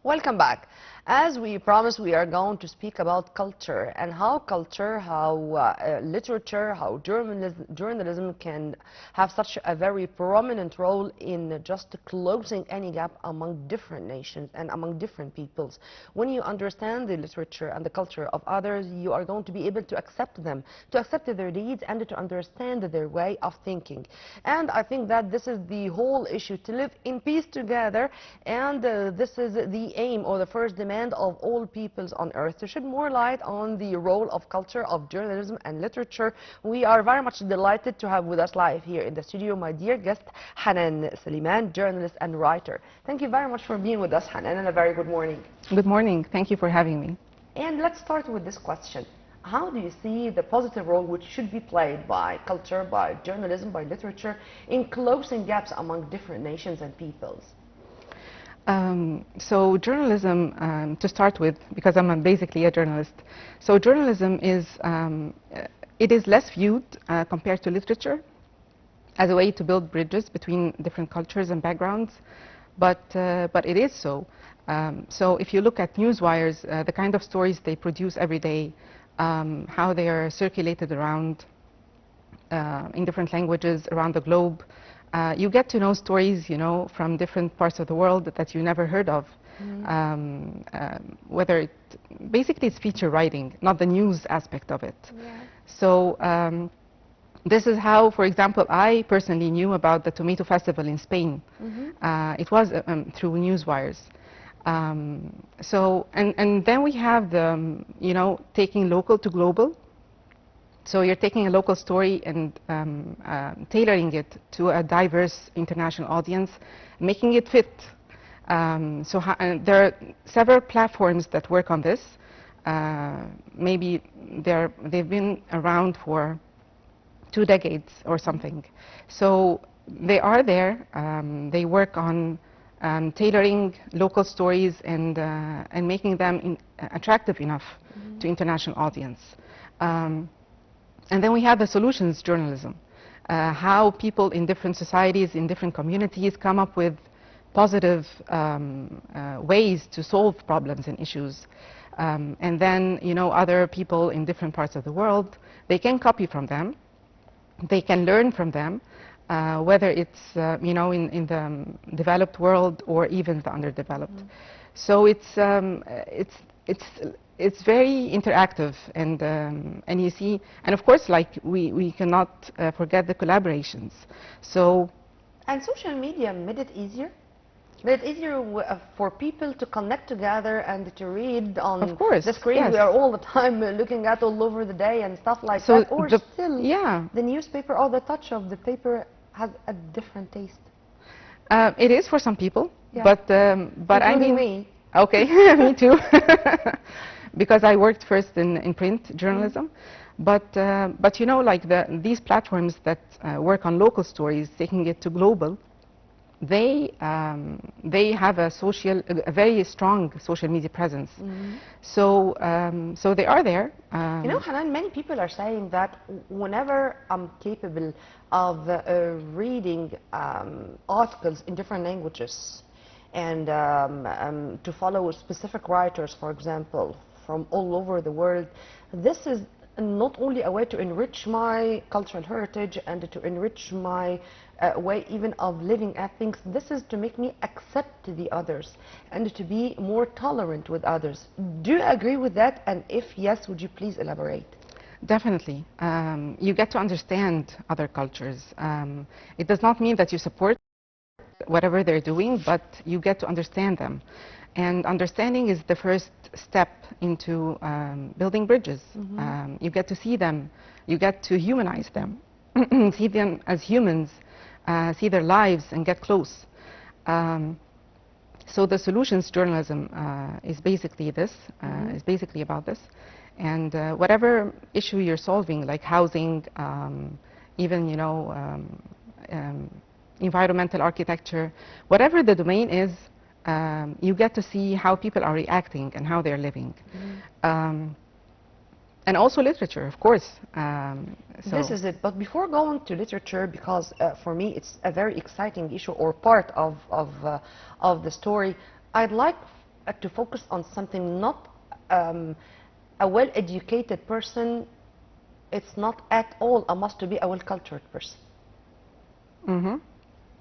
Welcome back. As we promised, we are going to speak about culture and how culture, how literature, how journalism can have such a very prominent role in just closing any gap among different nations and among different peoples. When you understand the literature and the culture of others, you are going to be able to accept them, to accept their needs and to understand their way of thinking. And I think that this is the whole issue, to live in peace together, and this is the aim or the first demand of all peoples on earth, to shed more light on the role of culture, of journalism and literature. We are very much delighted to have with us live here in the studio my dear guest Hanan Suliman, journalist and writer. Thank you very much for being with us, Hanan, and a very good morning. Good morning. Thank you for having me. And let's start with this question. How do you see the positive role which should be played by culture, by journalism, by literature in closing gaps among different nations and peoples? So journalism, to start with, because I'm basically a journalist, so journalism is, it is less viewed compared to literature as a way to build bridges between different cultures and backgrounds, but it is so. So if you look at news wires, the kind of stories they produce every day, how they are circulated around in different languages around the globe, you get to know stories, you know, from different parts of the world that you never heard of. Whether it, basically it's feature writing, not the news aspect of it. Yeah. So this is how, for example, I personally knew about the tomato festival in Spain. It was through news wires. So and then we have the, you know, taking local to global. So you're taking a local story and tailoring it to a diverse international audience, making it fit. And there are several platforms that work on this. Maybe they've been around for 2 decades or something. So they are there. They work on tailoring local stories and making them attractive enough to international audience. And then we have the solutions journalism, how people in different societies, in different communities come up with positive ways to solve problems and issues. And then, you know, other people in different parts of the world, they can copy from them, they can learn from them, whether it's, you know, in the developed world or even the underdeveloped. So it's very interactive, and you see, and of course, like we cannot forget the collaborations. So, and social media made it easier. Made it easier for people to connect together and to read on of course, the screen. yes. We are all the time looking at all over the day and stuff like so that. Or still, yeah, the newspaper or the touch of the paper has a different taste. It is for some people, Yeah. but I Including mean, me. okay, me too. Because I worked first in print journalism, but you know, like these platforms that work on local stories, taking it to global, they have a very strong social media presence. So so they are there. You know, Hanan, many people are saying that whenever I'm capable of reading articles in different languages and to follow specific writers, for example, from all over the world, this is not only a way to enrich my cultural heritage and to enrich my way even of living at things. This is to make me accept the others and to be more tolerant with others. Do you agree with that? And if yes, would you please elaborate? Definitely. You get to understand other cultures. It does not mean that you support whatever they're doing, but you get to understand them. And understanding is the first step into building bridges. You get to see them, you get to humanize them, see them as humans, see their lives and get close. So the solutions journalism is basically this, is basically about this. And whatever issue you're solving, like housing, even, you know, environmental architecture, whatever the domain is, you get to see how people are reacting and how they're living. And also literature, of course. So this is it. But before going to literature, because for me it's a very exciting issue or part of the story, I'd like to focus on something, not a well-educated person. It's not at all a must to be a well-cultured person. Mm-hmm.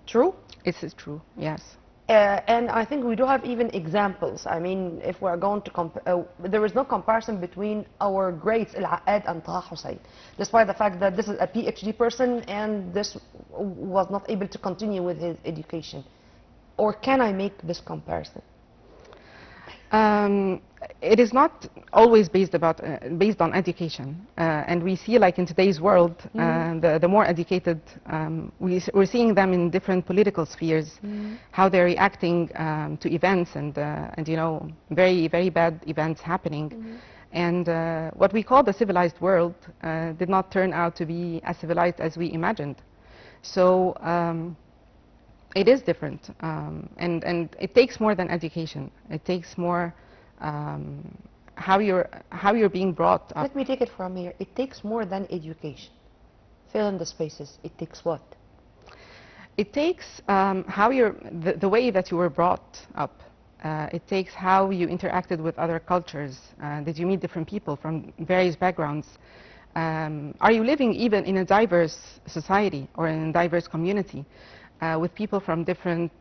True? This is true, yes. And I think we do have even examples. I mean, if we're going to there is no comparison between our greats Al-Aqad and Taha Hussein, despite the fact that this is a PhD person and this was not able to continue with his education. Or can I make this comparison? It is not always based on education, and we see, like in today's world, the more educated, we're seeing them in different political spheres, how they're reacting to events and you know, very bad events happening, and what we call the civilized world did not turn out to be as civilized as we imagined. So. It is different, and it takes more than education. It takes more how you're being brought up. Let me take it from here. It takes more than education. Fill in the spaces. It takes what? It takes how the way that you were brought up. It takes how you interacted with other cultures. Did you meet different people from various backgrounds? Are you living even in a diverse society or in a diverse community? With people from different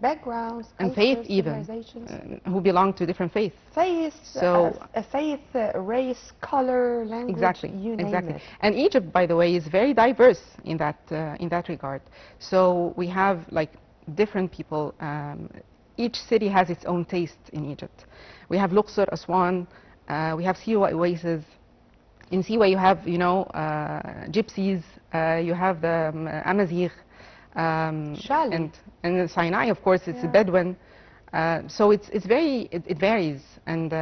backgrounds, and cultures, faith even, civilizations. Who belong to different faiths. Faith, so faith, race, color, language, exactly, you name it. And Egypt, by the way, is very diverse in that regard. So we have like different people. Each city has its own taste in Egypt. We have Luxor, Aswan. We have Siwa oasis. In Siwa you have, you know, gypsies. You have the Amazigh. And Sinai, of course, it's a Bedouin. So it varies, and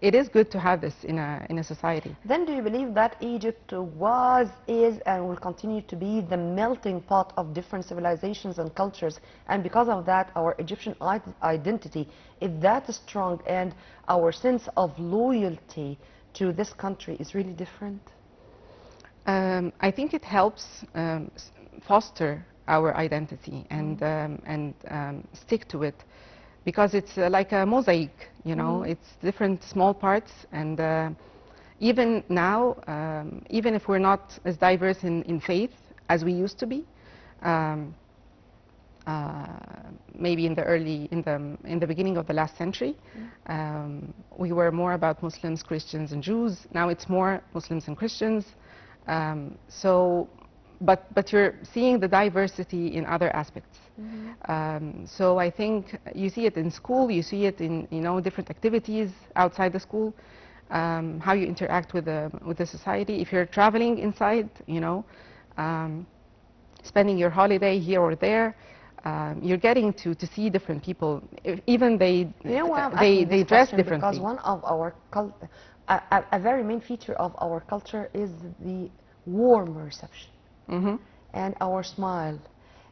it is good to have this in a society. Then do you believe that Egypt was, is, and will continue to be the melting pot of different civilizations and cultures, and because of that our Egyptian identity is that strong, and our sense of loyalty to this country is really different? I think it helps foster our identity and stick to it, because it's like a mosaic, you know. It's different small parts, and even now, even if we're not as diverse in faith as we used to be, maybe in the beginning of the last century, we were more about Muslims, Christians, and Jews. Now it's more Muslims and Christians. But you're seeing the diversity in other aspects. So I think you see it in school, you see it in, you know, different activities outside the school, how you interact with the society. If you're traveling inside, you know, spending your holiday here or there, you're getting to see different people. Even they dress differently. Because one of our a very main feature of our culture is the warm reception. And our smile.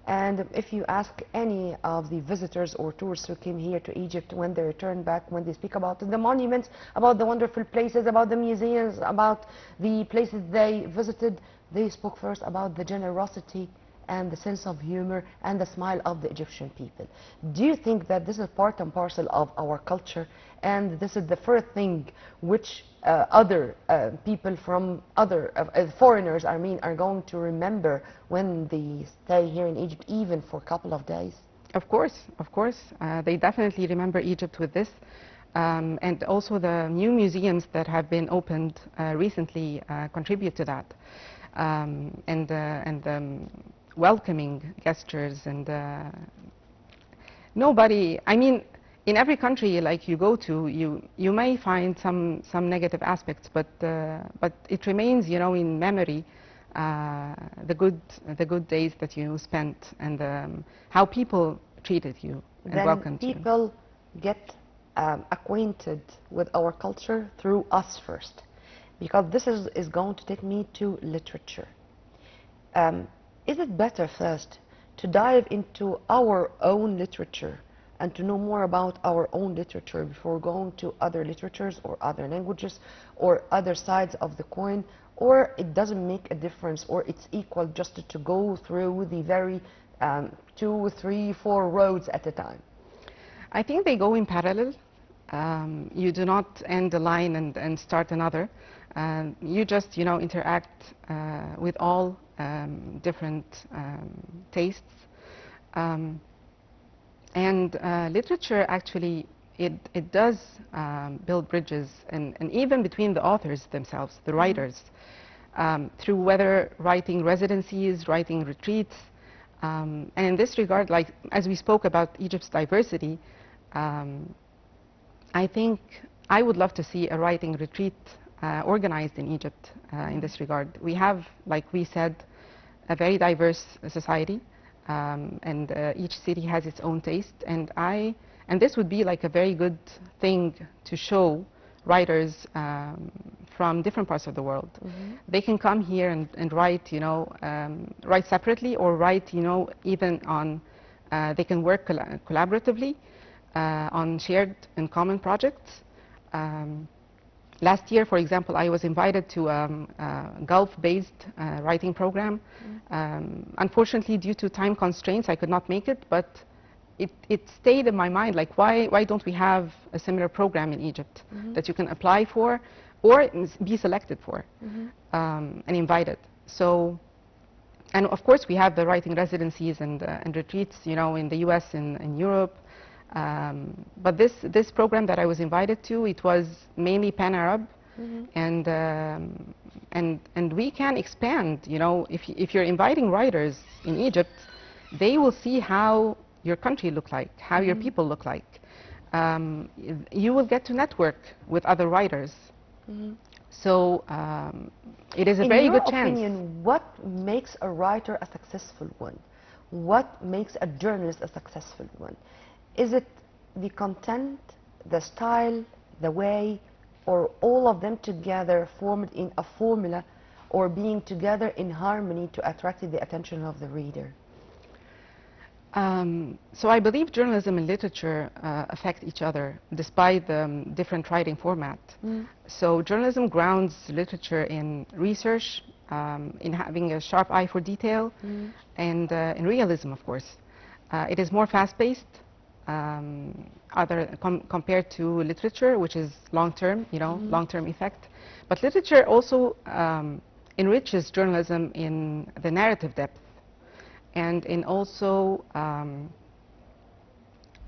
And if you ask any of the visitors or tourists who came here to Egypt, when they return back, when they speak about the monuments, about the wonderful places, about the museums, about the places they visited, they spoke first about the generosity and the sense of humor and the smile of the Egyptian people. Do you think that this is part and parcel of our culture, and this is the first thing which other people from other foreigners, I mean, are going to remember when they stay here in Egypt, even for a couple of days? Of course, they definitely remember Egypt with this, and also the new museums that have been opened recently contribute to that, and welcoming gestures, and nobody, I mean, in every country like you go to, you may find some negative aspects, but it remains, you know, in memory, the good days that you spent, and how people treated you and welcomed you. Then people get acquainted with our culture through us first, because this is going to take me to literature. Is it better first to dive into our own literature and to know more about our own literature before going to other literatures or other languages or other sides of the coin, or it doesn't make a difference, or it's equal just to go through the very 2, 3, 4 roads at a time? I think they go in parallel. You do not end a line and start another. You just, interact with all different tastes. And literature actually, it does build bridges, and even between the authors themselves, the writers, through whether writing residencies, writing retreats. And in this regard, like as we spoke about Egypt's diversity, I think I would love to see a writing retreat organized in Egypt in this regard. We have, like we said, a very diverse society, and each city has its own taste. And this would be like a very good thing to show writers from different parts of the world. They can come here and write, write separately, or write, even on, they can work collaboratively on shared and common projects. Last year, for example, I was invited to a Gulf-based writing program. Unfortunately, due to time constraints, I could not make it, but it stayed in my mind, like why don't we have a similar program in Egypt that you can apply for or be selected for and invited. So, and of course we have the writing residencies and retreats, in the US and in Europe. But this program that I was invited to, it was mainly Pan-Arab, and we can expand. If you're inviting writers in Egypt, they will see how your country look like, how your people look like. You will get to network with other writers. So it is a very good chance. In your opinion, what makes a writer a successful one? What makes a journalist a successful one? Is it the content, the style, the way, or all of them together formed in a formula, or being together in harmony to attract the attention of the reader? So I believe journalism and literature affect each other despite the different writing format. So journalism grounds literature in research, in having a sharp eye for detail, and in realism, of course. It is more fast-paced compared to literature, which is long-term, long-term effect. But literature also enriches journalism in the narrative depth, and in also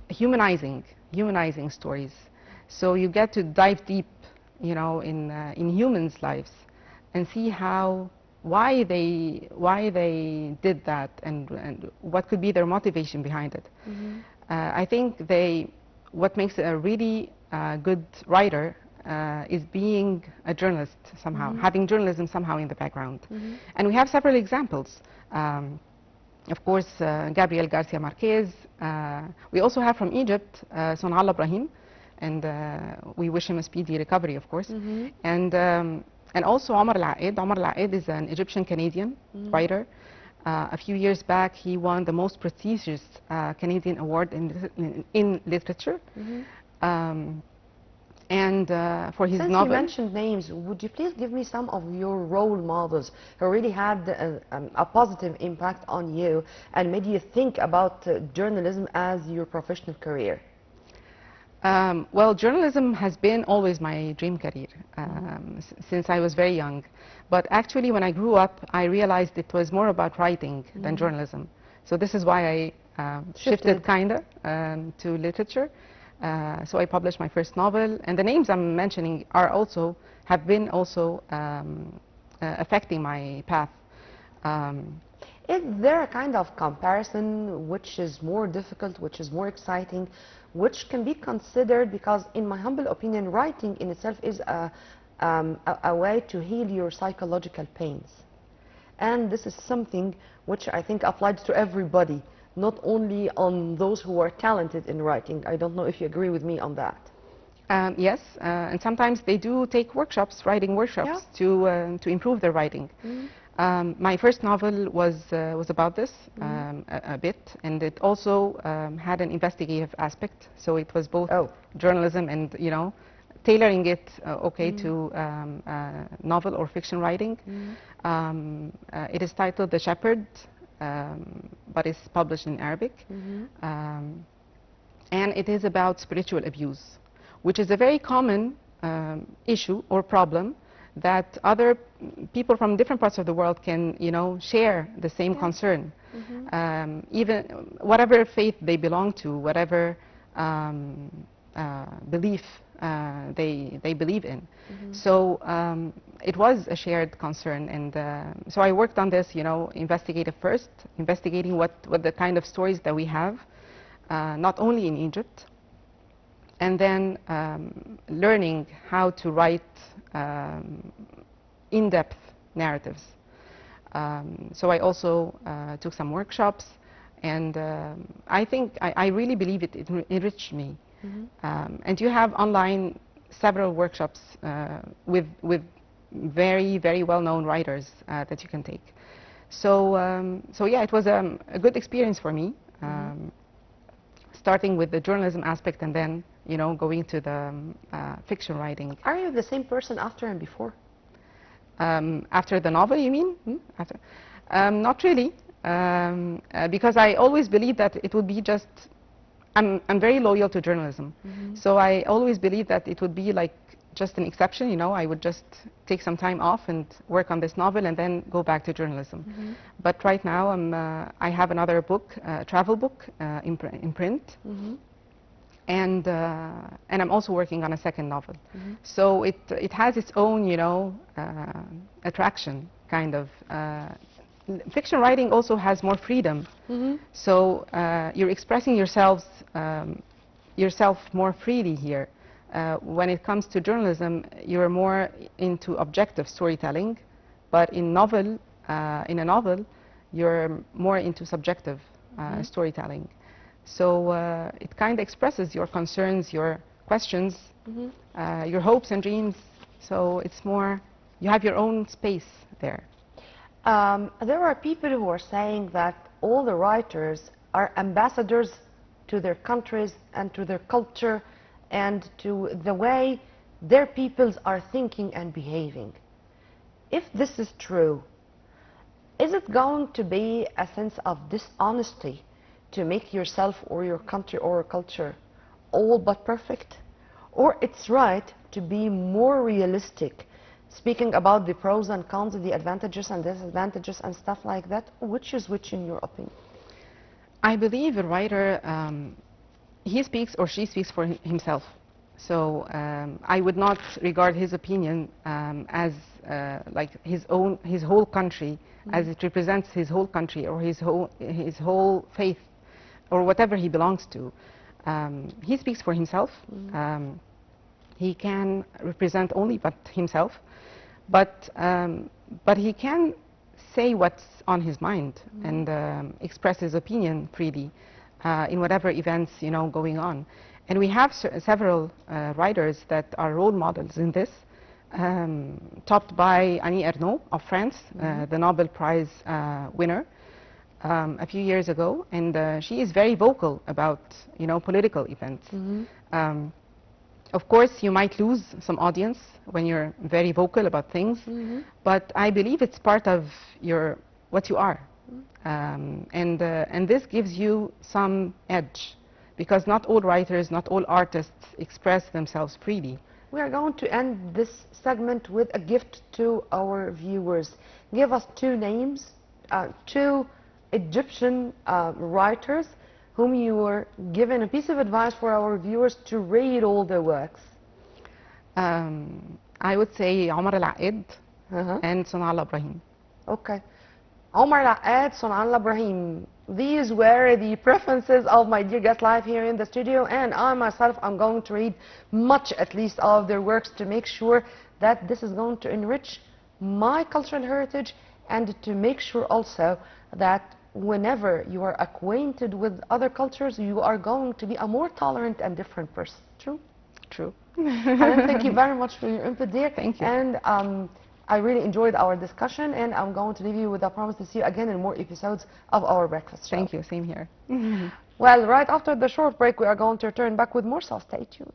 humanizing stories. So you get to dive deep, in humans' lives, and see why they did that, and what could be their motivation behind it. I think what makes a really good writer is being a journalist somehow, having journalism somehow in the background. And we have several examples. Of course, Gabriel Garcia Marquez. We also have from Egypt, Sonal Ibrahim, and we wish him a speedy recovery, of course. And also Omar Al-Aid. Omar Al-Aid is an Egyptian-Canadian writer. A few years back, he won the most prestigious Canadian award in literature. And for his novel. Since you mentioned names, would you please give me some of your role models who really had a positive impact on you and made you think about journalism as your professional career? Well, journalism has been always my dream career since I was very young. But actually, when I grew up, I realized it was more about writing than journalism. So this is why I shifted kinda to literature. So I published my first novel, and the names I'm mentioning have been affecting my path. Is there a kind of comparison which is more difficult, which is more exciting, which can be considered, because in my humble opinion, writing in itself is a way to heal your psychological pains. And this is something which I think applies to everybody, not only on those who are talented in writing. I don't know if you agree with me on that. Yes, and sometimes they do take workshops, writing workshops, to improve their writing. My first novel was about this a bit, and it also had an investigative aspect. So it was both journalism and tailoring it to novel or fiction writing. It is titled The Shepherd, but it's published in Arabic. and it is about spiritual abuse, which is a very common issue or problem that other people from different parts of the world can, share the same concern. Even whatever faith they belong to, whatever belief they believe in. So it was a shared concern, and so I worked on this, investigating what the kind of stories that we have, not only in Egypt, and then learning how to write in-depth narratives. So I also took some workshops, and I think I really believe it enriched me. And you have online several workshops with very, very well-known writers that you can take. So yeah, it was a good experience for me, starting with the journalism aspect and then going to the fiction writing. Are you the same person after and before? After the novel, you mean? After? Not really, because I always believed that it would be just, I'm very loyal to journalism, so I always believed that it would be like just an exception, I would just take some time off and work on this novel and then go back to journalism. But right now I have another book, a travel book in print, and I'm also working on a second novel. So it has its own, attraction, kind of. Fiction writing also has more freedom. So you're expressing yourself more freely here. When it comes to journalism, you're more into objective storytelling, but in a novel, you're more into subjective storytelling. So it kind of expresses your concerns, your questions, your hopes and dreams. So it's more, you have your own space there. There are people who are saying that all the writers are ambassadors to their countries and to their culture and to the way their peoples are thinking and behaving. If this is true, is it going to be a sense of dishonesty to make yourself or your country or culture all but perfect? Or it's right to be more realistic, speaking about the pros and cons, the advantages and disadvantages and stuff like that? Which is which in your opinion? I believe a writer, he speaks or she speaks for himself. So I would not regard his opinion as like his whole country, as it represents his whole country or his whole faith or whatever he belongs to. He speaks for himself. He can represent only but himself, but he can say what's on his mind and express his opinion freely in whatever events going on. And we have several writers that are role models in this, topped by Annie Ernaux of France, the Nobel Prize winner a few years ago, and she is very vocal about political events. Of course, you might lose some audience when you're very vocal about things, but I believe it's part of what you are, and this gives you some edge, because not all writers, not all artists express themselves freely. We are going to end this segment with a gift to our viewers. Give us two names, two Egyptian writers whom you were given a piece of advice for our viewers to read all their works. I would say Omar Al-Aqed and Sonal Ibrahim. Okay. Omar Al-Aqed, Sonal Ibrahim. These were the preferences of my dear guest live here in the studio, and I myself am going to read much at least of their works to make sure that this is going to enrich my cultural heritage, and to make sure also that whenever you are acquainted with other cultures, you are going to be a more tolerant and different person. True? True. Hanan, thank you very much for your input, dear. Thank you. And I really enjoyed our discussion, and I'm going to leave you with a promise to see you again in more episodes of our breakfast show. Thank you. Same here. Well, right after the short break, we are going to return back with more, so stay tuned.